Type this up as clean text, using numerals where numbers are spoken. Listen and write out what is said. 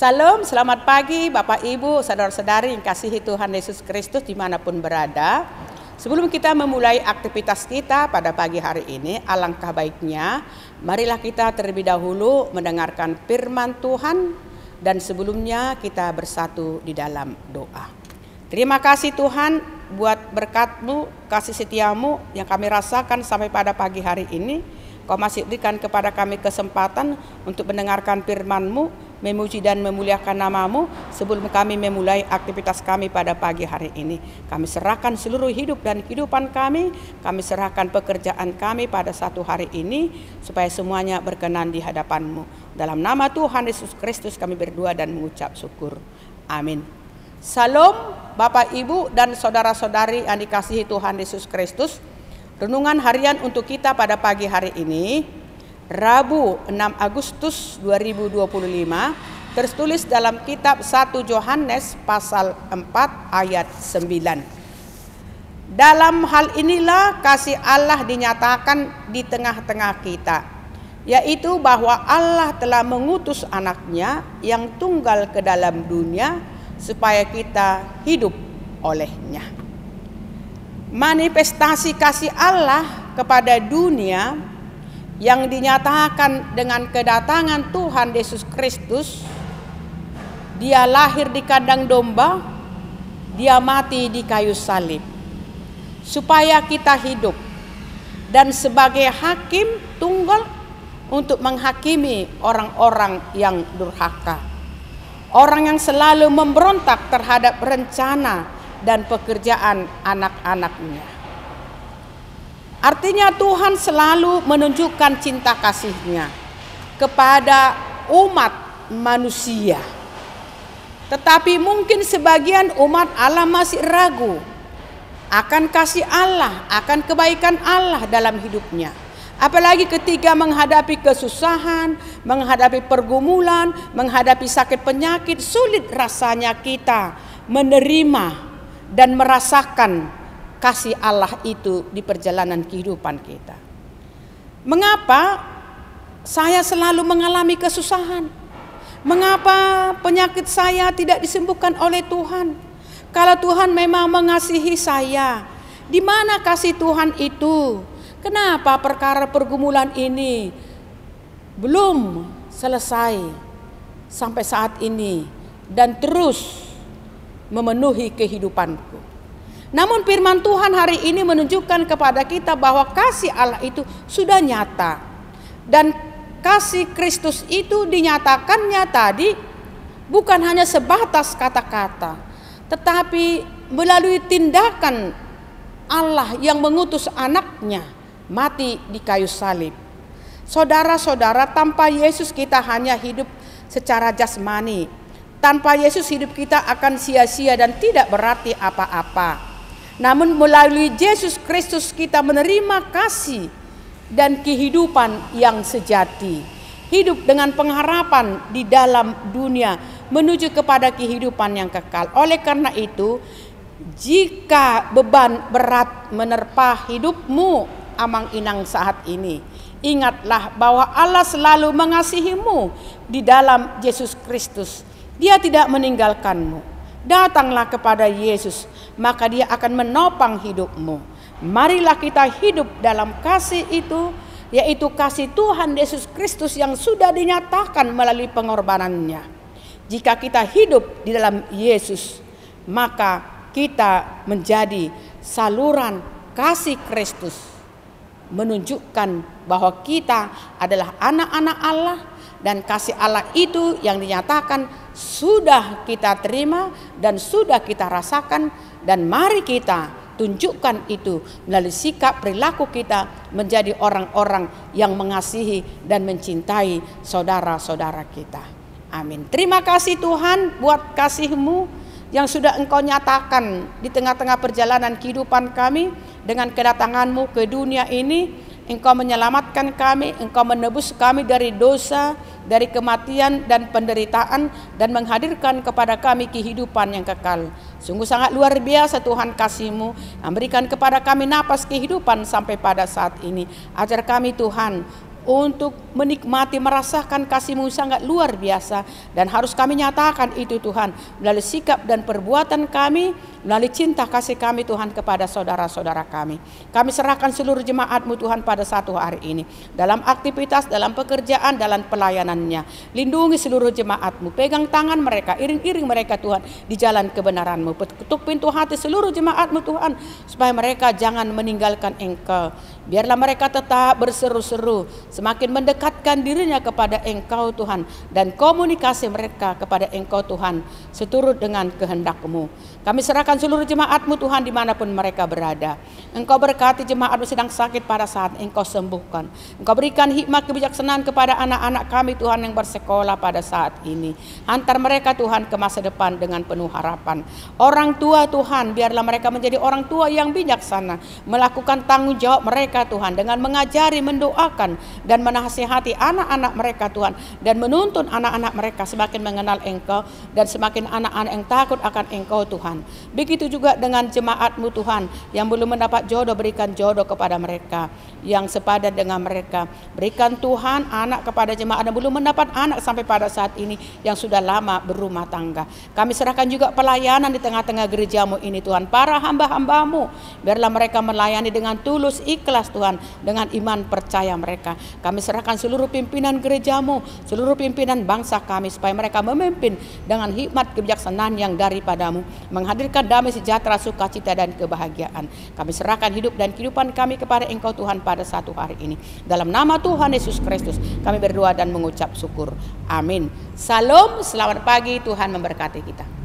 Salam, selamat pagi Bapak Ibu, saudara-saudari yang kasihi Tuhan Yesus Kristus dimanapun berada. Sebelum kita memulai aktivitas kita pada pagi hari ini, alangkah baiknya marilah kita terlebih dahulu mendengarkan firman Tuhan dan sebelumnya kita bersatu di dalam doa. Terima kasih Tuhan buat berkat-Mu, kasih setiamu yang kami rasakan sampai pada pagi hari ini. Kau masih berikan kepada kami kesempatan untuk mendengarkan firman-Mu, memuji dan memuliakan nama-Mu sebelum kami memulai aktivitas kami pada pagi hari ini. Kami serahkan seluruh hidup dan kehidupan kami serahkan pekerjaan kami pada satu hari ini, supaya semuanya berkenan di hadapan-Mu. Dalam nama Tuhan Yesus Kristus kami berdoa dan mengucap syukur. Amin. Salam Bapak Ibu dan saudara-saudari yang dikasihi Tuhan Yesus Kristus. Renungan harian untuk kita pada pagi hari ini, Rabu 6 Agustus 2025, tertulis dalam kitab 1 Yohanes pasal 4 ayat 9. Dalam hal inilah kasih Allah dinyatakan di tengah-tengah kita, yaitu bahwa Allah telah mengutus anaknya yang tunggal ke dalam dunia supaya kita hidup olehnya. Manifestasi kasih Allah kepada dunia yang dinyatakan dengan kedatangan Tuhan Yesus Kristus. Dia lahir di kandang domba, dia mati di kayu salib supaya kita hidup, dan sebagai hakim tunggal untuk menghakimi orang-orang yang durhaka, orang yang selalu memberontak terhadap rencana dan pekerjaan anak-anaknya. Artinya Tuhan selalu menunjukkan cinta kasih-Nya kepada umat manusia. Tetapi mungkin sebagian umat Allah masih ragu akan kasih Allah, akan kebaikan Allah dalam hidupnya. Apalagi ketika menghadapi kesusahan, menghadapi pergumulan, menghadapi sakit penyakit, sulit rasanya kita menerima dan merasakan kasih Allah itu di perjalanan kehidupan kita. Mengapa saya selalu mengalami kesusahan? Mengapa penyakit saya tidak disembuhkan oleh Tuhan? Kalau Tuhan memang mengasihi saya, di mana kasih Tuhan itu? Kenapa perkara pergumulan ini belum selesai sampai saat ini dan terus memenuhi kehidupanku? Namun firman Tuhan hari ini menunjukkan kepada kita bahwa kasih Allah itu sudah nyata, dan kasih Kristus itu dinyatakannya tadi bukan hanya sebatas kata-kata, tetapi melalui tindakan Allah yang mengutus anaknya mati di kayu salib. Saudara-saudara, tanpa Yesus kita hanya hidup secara jasmani. Tanpa Yesus hidup kita akan sia-sia dan tidak berarti apa-apa. Namun melalui Yesus Kristus kita menerima kasih dan kehidupan yang sejati. Hidup dengan pengharapan di dalam dunia menuju kepada kehidupan yang kekal. Oleh karena itu, jika beban berat menerpa hidupmu amang-inang saat ini, ingatlah bahwa Allah selalu mengasihimu di dalam Yesus Kristus. Dia tidak meninggalkanmu. Datanglah kepada Yesus, maka Dia akan menopang hidupmu. Marilah kita hidup dalam kasih itu, yaitu kasih Tuhan Yesus Kristus yang sudah dinyatakan melalui pengorbanannya. Jika kita hidup di dalam Yesus, maka kita menjadi saluran kasih Kristus, menunjukkan bahwa kita adalah anak-anak Allah, dan kasih Allah itu yang dinyatakan sudah kita terima dan sudah kita rasakan, dan mari kita tunjukkan itu melalui sikap perilaku kita menjadi orang-orang yang mengasihi dan mencintai saudara-saudara kita. Amin. Terima kasih Tuhan buat kasih-Mu yang sudah Engkau nyatakan di tengah-tengah perjalanan kehidupan kami. Dengan kedatangan-Mu ke dunia ini, Engkau menyelamatkan kami, Engkau menebus kami dari dosa, dari kematian dan penderitaan, dan menghadirkan kepada kami kehidupan yang kekal. Sungguh sangat luar biasa Tuhan kasih-Mu yang berikan kepada kami napas kehidupan sampai pada saat ini. Ajar kami Tuhan untuk menikmati, merasakan kasih-Mu sangat luar biasa. Dan harus kami nyatakan itu Tuhan, melalui sikap dan perbuatan kami, melalui cinta kasih kami Tuhan kepada saudara-saudara kami. Kami serahkan seluruh jemaat-Mu Tuhan pada satu hari ini, dalam aktivitas, dalam pekerjaan, dalam pelayanannya. Lindungi seluruh jemaat-Mu, pegang tangan mereka, iring-iring mereka Tuhan di jalan kebenaran-Mu. Ketuk pintu hati seluruh jemaat-Mu Tuhan, supaya mereka jangan meninggalkan Engkau. Biarlah mereka tetap berseru-seru, semakin mendekatkan dirinya kepada Engkau Tuhan, dan komunikasi mereka kepada Engkau Tuhan seturut dengan kehendak-Mu. Kami serahkan seluruh jemaat-Mu Tuhan dimanapun mereka berada. Engkau berkati jemaat-Mu sedang sakit pada saat Engkau sembuhkan. Engkau berikan hikmat kebijaksanaan kepada anak-anak kami Tuhan yang bersekolah pada saat ini. Hantar mereka Tuhan ke masa depan dengan penuh harapan. Orang tua Tuhan, biarlah mereka menjadi orang tua yang bijaksana, melakukan tanggung jawab mereka Tuhan dengan mengajari, mendoakan dan menasihati anak-anak mereka Tuhan, dan menuntun anak-anak mereka semakin mengenal Engkau dan semakin anak-anak yang takut akan Engkau Tuhan. Begitu juga dengan jemaat-Mu Tuhan yang belum mendapat jodoh, berikan jodoh kepada mereka yang sepadan dengan mereka. Berikan Tuhan anak kepada jemaat yang belum mendapat anak sampai pada saat ini, yang sudah lama berumah tangga. Kami serahkan juga pelayanan di tengah-tengah gereja-Mu ini Tuhan, para hamba-hamba-Mu, biarlah mereka melayani dengan tulus, ikhlas Tuhan, dengan iman percaya mereka. Kami serahkan seluruh pimpinan gereja-Mu, seluruh pimpinan bangsa kami, supaya mereka memimpin dengan hikmat kebijaksanaan yang daripada-Mu, menghadirkan damai sejahtera, sukacita dan kebahagiaan. Kami serahkan hidup dan kehidupan kami kepada Engkau Tuhan pada satu hari ini. Dalam nama Tuhan Yesus Kristus kami berdoa dan mengucap syukur. Amin. Salam, selamat pagi, Tuhan memberkati kita.